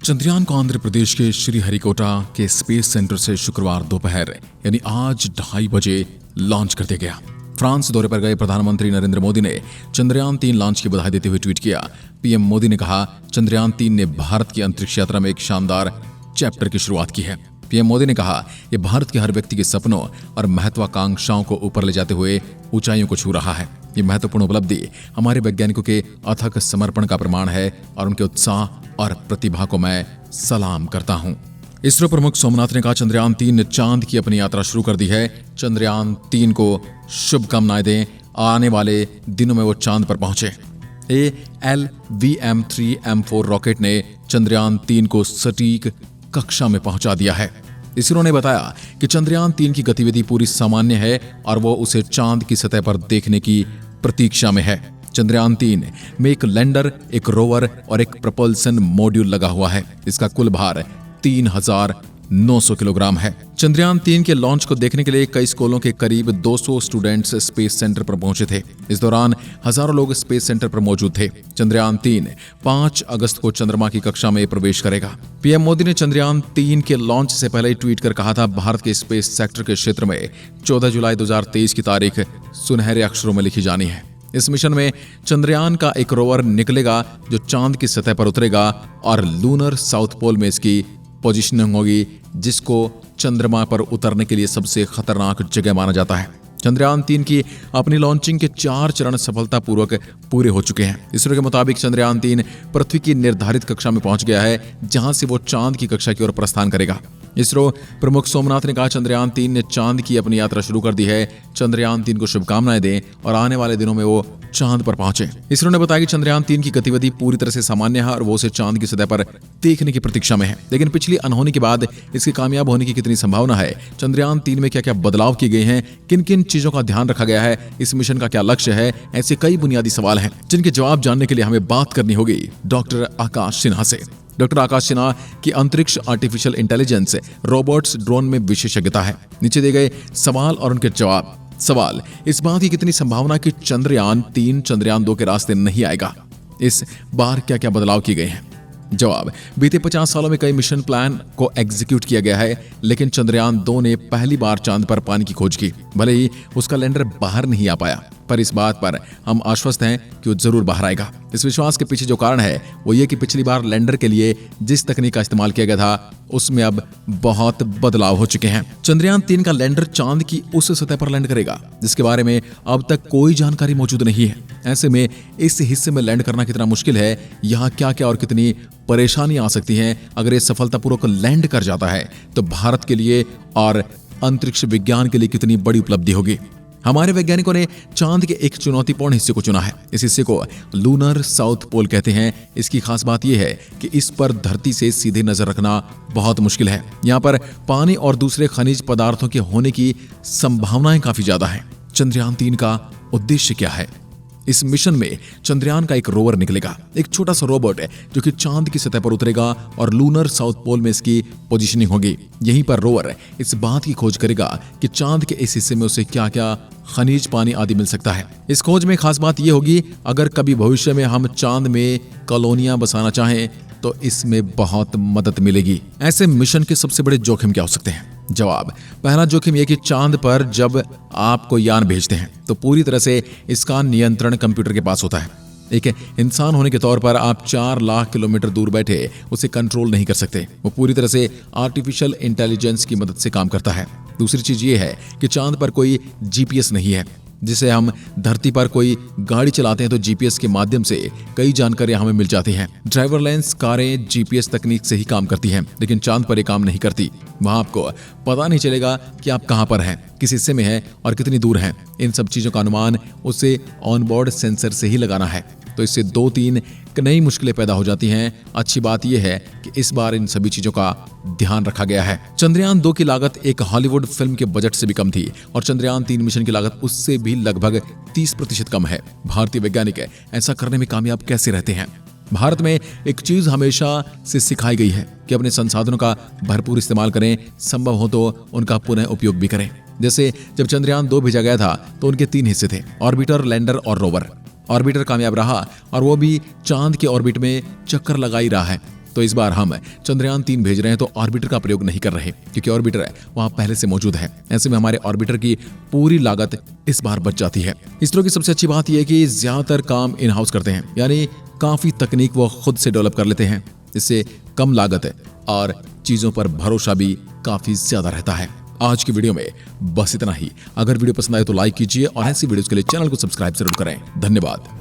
चंद्रयान को आंध्र प्रदेश के श्रीहरिकोटा के स्पेस सेंटर से शुक्रवार दोपहर यानी आज 2:30 बजे लॉन्च कर दिया गया। फ्रांस दौरे पर गए प्रधानमंत्री नरेंद्र मोदी ने चंद्रयान 3 लॉन्च की बधाई देते हुए ट्वीट किया। पीएम मोदी ने कहा, चंद्रयान 3 ने भारत की अंतरिक्ष यात्रा में एक शानदार चैप्टर की शुरुआत की है। पीएम मोदी ने कहा, यह भारत के हर व्यक्ति के सपनों और महत्वाकांक्षाओं को ऊपर ले जाते हुए ऊंचाइयों को छू रहा है। ये महत्वपूर्ण उपलब्धि हमारे वैज्ञानिकों के अथक समर्पण का प्रमाण है और उनके उत्साह और प्रतिभा को मैं सलाम करता हूं। इसरो प्रमुख सोमनाथ ने कहा, चंद्रयान 3 ने चांद की अपनी यात्रा शुरू कर दी है। चंद्रयान 3 को शुभकामनाएं दें, आने वाले दिनों में वो चांद पर पहुंचे। LVM-3M4 रॉकेट ने चंद्रयान 3 को सटीक कक्षा में पहुंचा दिया है। इसरो ने बताया कि चंद्रयान 3 की गतिविधि पूरी सामान्य है और वो उसे चांद की सतह पर देखने की प्रतीक्षा में है। चंद्रयान 3 में एक लैंडर, एक रोवर और एक प्रपल्सन मॉड्यूल लगा हुआ है। इसका कुल भार 3900 किलोग्राम है। चंद्रयान 3 के लॉन्च को देखने के लिए कई स्कूलों के करीब 200 स्टूडेंट्स स्पेस सेंटर पर पहुंचे थे। इस दौरान हजारों लोग स्पेस सेंटर पर मौजूद थे। चंद्रयान 3 5 अगस्त को चंद्रमा की कक्षा में प्रवेश करेगा। पीएम मोदी ने चंद्रयान 3 के लॉन्च से पहले ही ट्वीट कर कहा था, भारत के स्पेस सेक्टर के क्षेत्र में 14 जुलाई 2023 की तारीख सुनहरे अक्षरों में लिखी जानी है। इस मिशन में चंद्रयान का एक रोवर निकलेगा जो चांद की सतह पर उतरेगा और लूनर साउथ पोल में इसकी पोजीशनिंग होगी, जिसको चंद्रमा पर उतरने के लिए सबसे खतरनाक जगह माना जाता है। चंद्रयान 3 की अपनी लॉन्चिंग के 4 चरण सफलतापूर्वक पूरे हो चुके हैं। इसरो के मुताबिक चंद्रयान 3 पृथ्वी की निर्धारित कक्षा में पहुंच गया है, जहां से वो चांद की कक्षा की ओर प्रस्थान करेगा। इसरो प्रमुख सोमनाथ ने कहा, चंद्रयान 3 ने चांद की अपनी यात्रा शुरू कर दी है। चंद्रयान 3 को शुभकामनाएं दें और आने वाले दिनों में वो चांद पर पहुंचे। इसरो ने बताया कि चंद्रयान 3 की गतिविधि पूरी तरह से सामान्य है और वो उसे चांद की सतह पर देखने की प्रतीक्षा में है। लेकिन पिछली अनहोनी के बाद इसके कामयाब होने की कितनी संभावना है, चंद्रयान 3 में क्या क्या बदलाव किए गए हैं, किन किन चीजों का ध्यान रखा गया है, इस मिशन का क्या लक्ष्य है, ऐसे कई बुनियादी सवाल हैं जिनके जवाब जानने के लिए हमें बात करनी होगी डॉक्टर आकाश सिन्हा से। डॉक्टर आकाश सिन्हा की अंतरिक्ष आर्टिफिशियल इंटेलिजेंस, रोबोट्स, ड्रोन में विशेषज्ञता है। नीचे दिए गए सवाल और उनके जवाब। सवाल, इस बात की कितनी संभावना कि चंद्रयान 3 चंद्रयान 2 के रास्ते नहीं आएगा? इस बार क्या क्या बदलाव किए गए हैं? जवाब, बीते 50 सालों में कई मिशन प्लान को एग्जीक्यूट किया गया है, लेकिन चंद्रयान 2 ने पहली बार चांद पर पानी की खोज की। भले ही उसका लैंडर बाहर नहीं आ पाया, पर इस बात पर हम आश्वस्त हैं कि वो जरूर बाहर आएगा। इस विश्वास के पीछे जो कारण है वो ये कि पिछली बार लैंडर के लिए जिस तकनीक का इस्तेमाल किया गया था उसमें अब बहुत बदलाव हो चुके हैं। चंद्रयान 3 का लैंडर चांद की उस सतह पर लैंड करेगा जिसके बारे में अब तक कोई जानकारी मौजूद नहीं है। ऐसे में इस हिस्से में लैंड करना कितना मुश्किल है, यहाँ क्या क्या और कितनी परेशानियां आ सकती हैं अगर ये सफलतापूर्वक लैंड कर जाता है, तो भारत के लिए और अंतरिक्ष विज्ञान के लिए कितनी बड़ी उपलब्धि होगी। हमारे वैज्ञानिकों ने चांद के एक चुनौतीपूर्ण हिस्से को चुना है। इस हिस्से को लूनर साउथ पोल कहते हैं। इसकी खास बात यह है कि इस पर धरती से सीधे नजर रखना बहुत मुश्किल है। यहाँ पर पानी और दूसरे खनिज पदार्थों के होने की संभावनाएं काफी ज्यादा हैं। चंद्रयान 3 का उद्देश्य क्या है? इस मिशन में चंद्रयान का एक रोवर निकलेगा, एक छोटा सा रोबोट है जो कि चांद की सतह पर उतरेगा और लूनर साउथ पोल में इसकी पोजीशनिंग होगी। यहीं पर रोवर इस बात की खोज करेगा कि चांद के इस हिस्से में उसे क्या क्या खनिज, पानी आदि मिल सकता है। इस खोज में खास बात यह होगी, अगर कभी भविष्य में हम चांद में कॉलोनियां बसाना चाहें तो इसमें बहुत मदद मिलेगी। ऐसे मिशन के सबसे बड़े जोखिम क्या हो सकते हैं? जवाब, पहला जोखिम यह कि चांद पर जब आप कोई यान भेजते हैं तो पूरी तरह से इसका नियंत्रण कंप्यूटर के पास होता है। एक इंसान होने के तौर पर आप 4 लाख किलोमीटर दूर बैठे उसे कंट्रोल नहीं कर सकते। वो पूरी तरह से आर्टिफिशियल इंटेलिजेंस की मदद से काम करता है। दूसरी चीज ये है कि चांद पर कोई जीपीएस नहीं है। जिसे हम धरती पर कोई गाड़ी चलाते हैं तो जीपीएस के माध्यम से कई जानकारियां हमें मिल जाती हैं। ड्राइवरलेस कारें जीपीएस तकनीक से ही काम करती हैं, लेकिन चांद पर ये काम नहीं करती। वहां आपको पता नहीं चलेगा कि आप कहां पर हैं, किस हिस्से में हैं और कितनी दूर हैं। इन सब चीजों का अनुमान उसे ऑनबोर्ड सेंसर से ही लगाना है। तो इससे 2-3 नई मुश्किलें पैदा हो जाती हैं। अच्छी बात यह है कि इस बार इन सभी चीजों का ध्यान रखा गया है। चंद्रयान 2 की लागत एक हॉलीवुड फिल्म के बजट से भी कम थी और चंद्रयान 3 मिशन की लागत उससे भी लगभग 30% कम है। भारतीय वैज्ञानिक ऐसा करने में कामयाब कैसे रहते हैं? भारत में एक चीज हमेशा से सिखाई गई है कि अपने संसाधनों का भरपूर इस्तेमाल करें, संभव हो तो उनका पुनः उपयोग भी करें। जैसे जब चंद्रयान 2 भेजा गया था तो उनके 3 हिस्से थे, ऑर्बिटर, लैंडर और रोवर। ऑर्बिटर कामयाब रहा और वो भी चांद के ऑर्बिट में चक्कर लगा ही रहा है। तो तो इस बार हम चंद्रयान 3 भेज रहे हैं तो ऑर्बिटर का प्रयोग नहीं कर रहे, क्योंकि ऑर्बिटर वहां पहले से मौजूद है। ऐसे में हमारे ऑर्बिटर की पूरी लागत इस बार बच जाती है। इसरो की सबसे अच्छी बात यह है कि ज्यादातर काम इन हाउस करते हैं, यानी काफी तकनीक वो खुद से डेवलप कर लेते हैं। इससे कम लागत है और चीजों पर भरोसा भी काफी ज्यादा रहता है। आज की वीडियो में बस इतना ही। अगर वीडियो पसंद आए तो लाइक कीजिए और ऐसी वीडियोस के लिए चैनल को सब्सक्राइब जरूर करें। धन्यवाद।